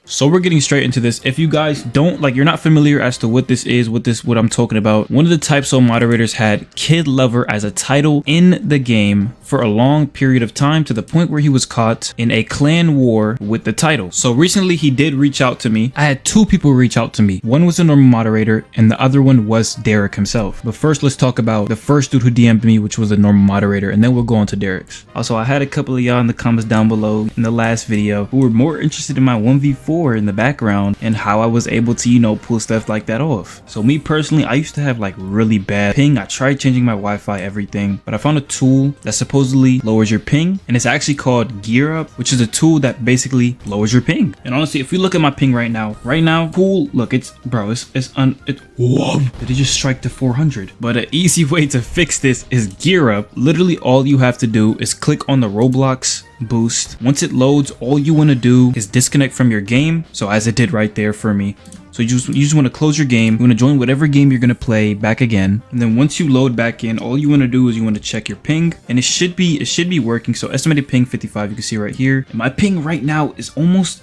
So we're getting straight into this. If you guys don't you're not familiar as to what this is, what I'm talking about, one of the type soul moderators had Kid Lover as a title in the game for a long period of time, to the point where he was caught in a clan war with the title. So recently he did reach out to me. I had two people reach out to me. One was a normal moderator and the other one was Derek himself. But first, let's talk about the first dude who DM'd me, which was a normal moderator, and then we'll go on to Derek's. Also, I had a couple of y'all in the comments down below in the last video who were more interested in my 1v4 in the background and how I was able to, pull stuff like that off. So me personally, I used to have really bad ping. I tried changing my Wi-Fi, everything, but I found a tool that supposedly lowers your ping, and it's actually called Gear Up, which is a tool that basically lowers your ping. And honestly, if you look at my ping right now, cool, look, it's whoa, did it just strike to 400? But an easy way to fix this is Gear Up. Literally all you have to do is click on the Roblox boost. Once it loads, all you want to do is disconnect from your game, so as it did right there for me. So you just want to close your game. You want to join whatever game you're going to play back again, and then once you load back in, all you want to do is you want to check your ping, and it should be working. So estimated ping 55, you can see right here. And my ping right now is almost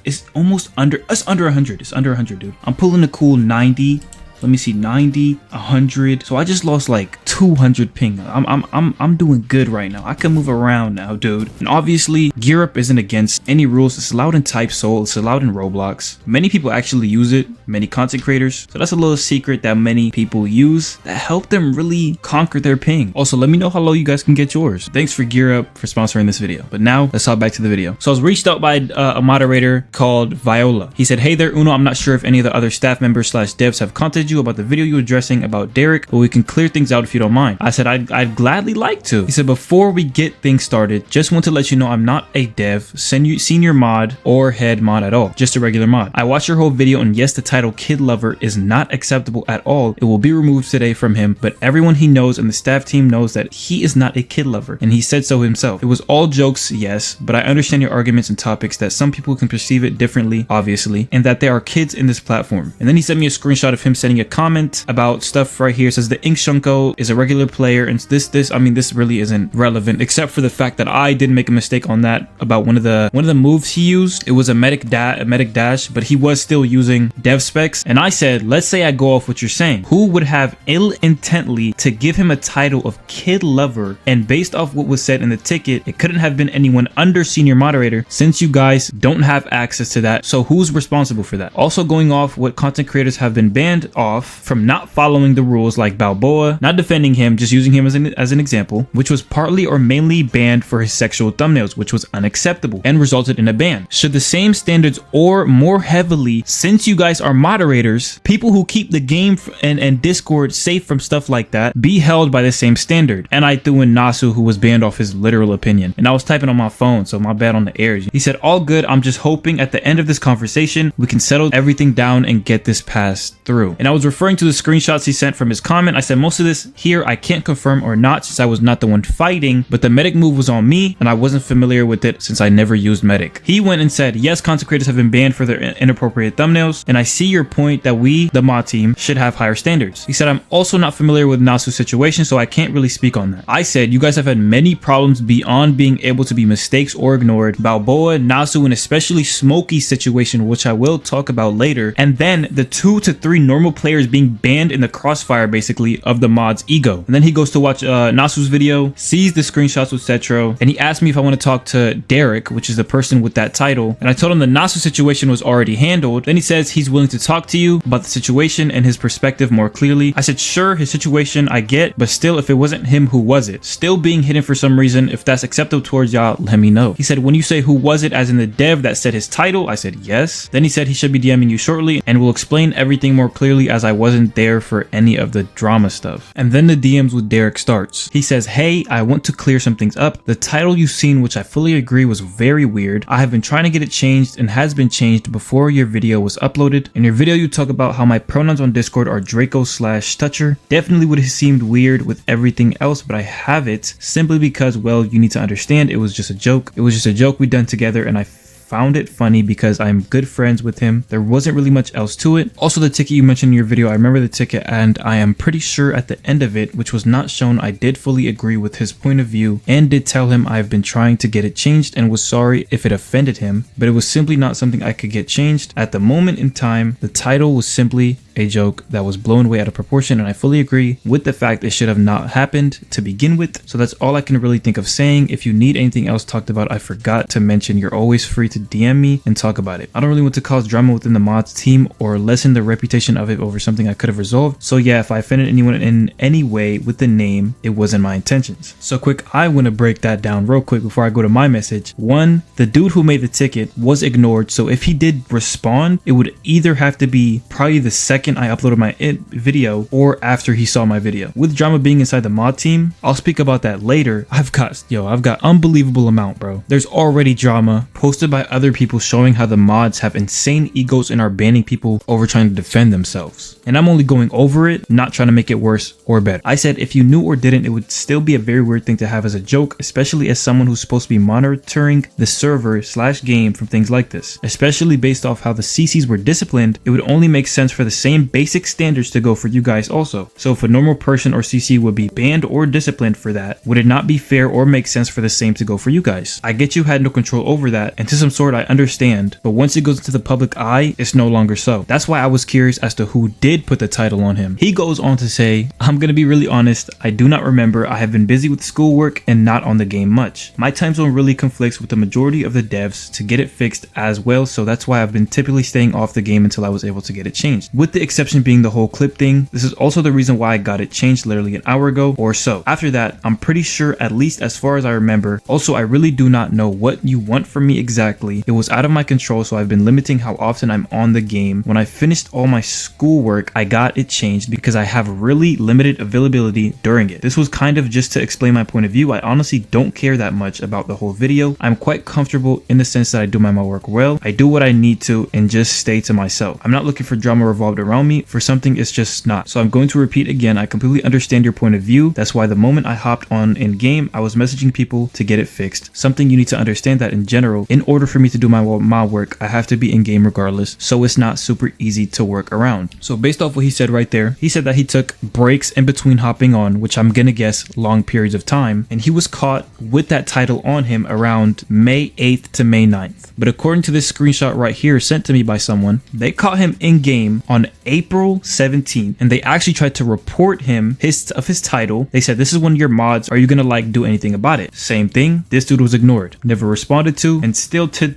under 100. It's under 100, dude. I'm pulling a cool 90. Let me see, 90, 100. So I just lost 200 ping. I'm doing good right now. I can move around now, dude. And obviously, Gear Up isn't against any rules. It's allowed in Type Soul. It's allowed in Roblox. Many people actually use it. Many content creators. So that's a little secret that many people use that help them really conquer their ping. Also, let me know how low you guys can get yours. Thanks for Gear Up for sponsoring this video. But now let's hop back to the video. So I was reached out by a moderator called Viola. He said, "Hey there, Uno. I'm not sure if any of the other staff members / devs have contacted you about the video you were addressing about Derek, but we can clear things out if you don't mind." I said, I'd gladly like to. He said, "Before we get things started, just want to let you know I'm not a dev, senior mod, or head mod at all. Just a regular mod. I watched your whole video, and yes, the title Kid Lover is not acceptable at all. It will be removed today from him, but everyone he knows and the staff team knows that he is not a kid lover, and he said so himself. It was all jokes, yes, but I understand your arguments and topics that some people can perceive it differently, obviously, and that there are kids in this platform." And then he sent me a screenshot of him sending a comment about stuff right here. It says the Ink Shunko is a regular player, and this really isn't relevant, except for the fact that I did make a mistake on that about one of the moves he used. It was a medic dash, but he was still using dev specs. And I said, let's say I go off what you're saying. Who would have ill intently to give him a title of Kid Lover? And based off what was said in the ticket, it couldn't have been anyone under senior moderator, since you guys don't have access to that. So who's responsible for that? Also, going off what content creators have been banned off from not following the rules, like Balboa, not defending him, just using him as an example, which was partly or mainly banned for his sexual thumbnails, which was unacceptable and resulted in a ban. Should the same standards, or more heavily, since you guys are moderators, people who keep the game and Discord safe from stuff like that, be held by the same standard? And I threw in Nasu, who was banned off his literal opinion, and I was typing on my phone, so my bad on the air. He said, "All good. I'm just hoping at the end of this conversation we can settle everything down and get this passed through." And I was referring to the screenshots he sent from his comment. I said, "Most of this here I can't confirm or not, since I was not the one fighting, but the medic move was on me and I wasn't familiar with it since I never used medic." He went and said, "Yes, content creators have been banned for their inappropriate thumbnails, and I see your point that we, the mod team, should have higher standards." He said, "I'm also not familiar with Nasu's situation, so I can't really speak on that." I said, "You guys have had many problems beyond being able to be mistakes or ignored. Balboa, Nasu, and especially Smokey's situation, which I will talk about later, and then the 2 to 3 normal players being banned in the crossfire basically of the mod's ego." And then he goes to watch Nasu's video, sees the screenshots with Cetro, and he asked me if I want to talk to Derek, which is the person with that title, and I told him the Nasu situation was already handled. Then he says he's willing to talk to you about the situation and his perspective more clearly. I said, "Sure, his situation I get, but still, if it wasn't him, who was it? Still being hidden for some reason. If that's acceptable towards y'all, let me know." He said, "When you say who was it, as in the dev that said his title?" I said, "Yes." Then he said he should be DMing you shortly and will explain everything more clearly, as I wasn't there for any of the drama stuff. And then the DMs with Derek starts. He says, "Hey, I want to clear some things up. The title you've seen, which I fully agree was very weird. I have been trying to get it changed and has been changed before your video was uploaded. In your video, you talk about how my pronouns on Discord are Draco/Toucher. Definitely would have seemed weird with everything else, but I have it simply because, well, you need to understand, it was just a joke. It was just a joke we done together, and I found it funny because I'm good friends with him. There wasn't really much else to it. Also, the ticket you mentioned in your video, I remember the ticket, and I am pretty sure at the end of it, which was not shown, I did fully agree with his point of view and did tell him I've been trying to get it changed and was sorry if it offended him, but it was simply not something I could get changed. At the moment in time, the title was simply a joke that was blown way out of proportion, and I fully agree with the fact it should have not happened to begin with. So that's all I can really think of saying. If you need anything else talked about I forgot to mention, you're always free to DM me and talk about it. I don't really want to cause drama within the mods team or lessen the reputation of it over something I could have resolved. So yeah, if I offended anyone in any way with the name, it wasn't my intentions. So quick, I want to break that down real quick before I go to my message. One, the dude who made the ticket was ignored, so if he did respond, it would either have to be probably the second I uploaded my video or after he saw my video. With drama being inside the mod team, I'll speak about that later. I've got unbelievable amount, bro. There's already drama posted by other people showing how the mods have insane egos and are banning people over trying to defend themselves. And I'm only going over it, not trying to make it worse or better. I said if you knew or didn't, it would still be a very weird thing to have as a joke, especially as someone who's supposed to be monitoring the server / game from things like this. Especially based off how the CCs were disciplined, it would only make sense for the same basic standards to go for you guys also. So if a normal person or CC would be banned or disciplined for that, would it not be fair or make sense for the same to go for you guys? I get you had no control over that, and to some sort I understand, but once it goes into the public eye, it's no longer so. That's why I was curious as to who did put the title on him. He goes on to say, I'm gonna be really honest, I do not remember. I have been busy with schoolwork and not on the game much. My time zone really conflicts with the majority of the devs to get it fixed as well, so that's why I've been typically staying off the game until I was able to get it changed. With the exception being the whole clip thing. This is also the reason why I got it changed literally an hour ago or so. After that, I'm pretty sure, at least as far as I remember. Also, I really do not know what you want from me exactly. It was out of my control, so I've been limiting how often I'm on the game. When I finished all my schoolwork, I got it changed because I have really limited availability during it. This was kind of just to explain my point of view. I honestly don't care that much about the whole video. I'm quite comfortable in the sense that I do my work well. I do what I need to and just stay to myself. I'm not looking for drama revolved around me. For something, it's just not. So I'm going to repeat again, I completely understand your point of view. That's why the moment I hopped on in game, I was messaging people to get it fixed. Something you need to understand that in general, in order for me to do my work, I have to be in game regardless. So it's not super easy to work around. So based off what he said right there, he said that he took breaks in between hopping on, which I'm gonna guess long periods of time, and he was caught with that title on him around May 8th to May 9th. But according to this screenshot right here sent to me by someone, they caught him in game on April 17th, and they actually tried to report him his title. They said, this is one of your mods, are you gonna like do anything about it? Same thing, this dude was ignored, never responded to, and still to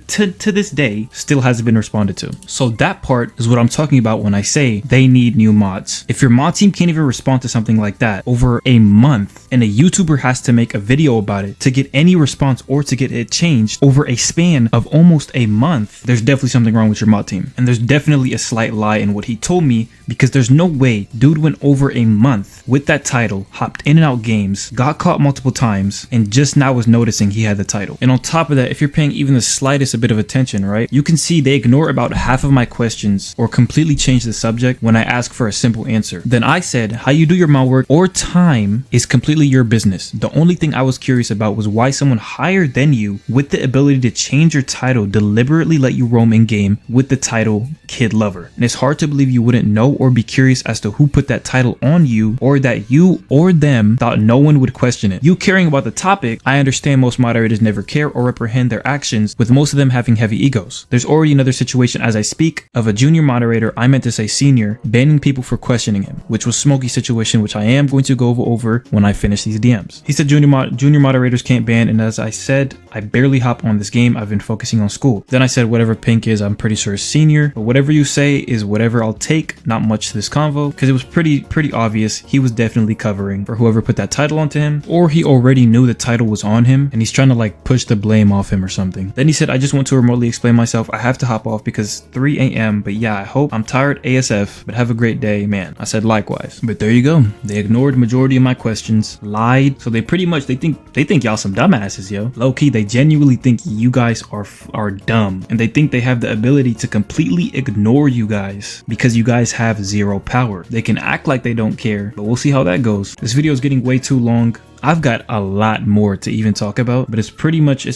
this day still hasn't been responded to. So that part is what I'm talking about when I say they need new mods. If your mod team can't even respond to something like that over a month, and a YouTuber has to make a video about it to get any response or to get it changed over a span of almost a month, there's definitely something wrong with your mod team. And there's definitely a slight lie in what he told me, because there's no way dude went over a month with that title, hopped in and out games, got caught multiple times, and just now was noticing he had the title. And on top of that, if you're paying even the slightest a bit of attention, right, you can see they ignore about half of my questions or completely change the subject when I ask for a simple answer. Then I said, how you do your mod work or time is completely your business. The only thing I was curious about was why someone higher than you with the ability to change your title deliberately let you roam in game with the title Kid Lover. And it's hard to believe you wouldn't know or be curious as to who put that title on you, or that you or them thought no one would question it. You caring about the topic, I understand most moderators never care or reprehend their actions, with most of them having heavy egos. There's already another situation as I speak of a junior moderator, I meant to say senior, banning people for questioning him, which was Smokey's situation, which I am going to go over when I finish these DMs. He said junior moderators can't ban, and as I said, I barely hop on this game, I've been focusing on school. Then I said whatever pink is, I'm pretty sure is senior, but whatever you say is whatever I'll take, not much to this convo, because it was pretty obvious he was definitely covering for whoever put that title onto him, or he already knew the title was on him and he's trying to like push the blame off him or something. Then he said, I just want to remotely explain myself, I have to hop off because 3 a.m, but yeah, I hope I'm tired ASF, but have a great day, man. I said likewise. But there you go, they ignored majority of my questions, lied, so they pretty much they think y'all some dumbasses, yo. Low-key, they genuinely think you guys are dumb, and they think they have the ability to completely ignore you guys because you you guys have zero power. They can act like they don't care, but we'll see how that goes. This video is getting way too long. I've got a lot more to even talk about, but it's pretty much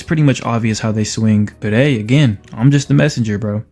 obvious how they swing. But hey, again, I'm just the messenger, bro.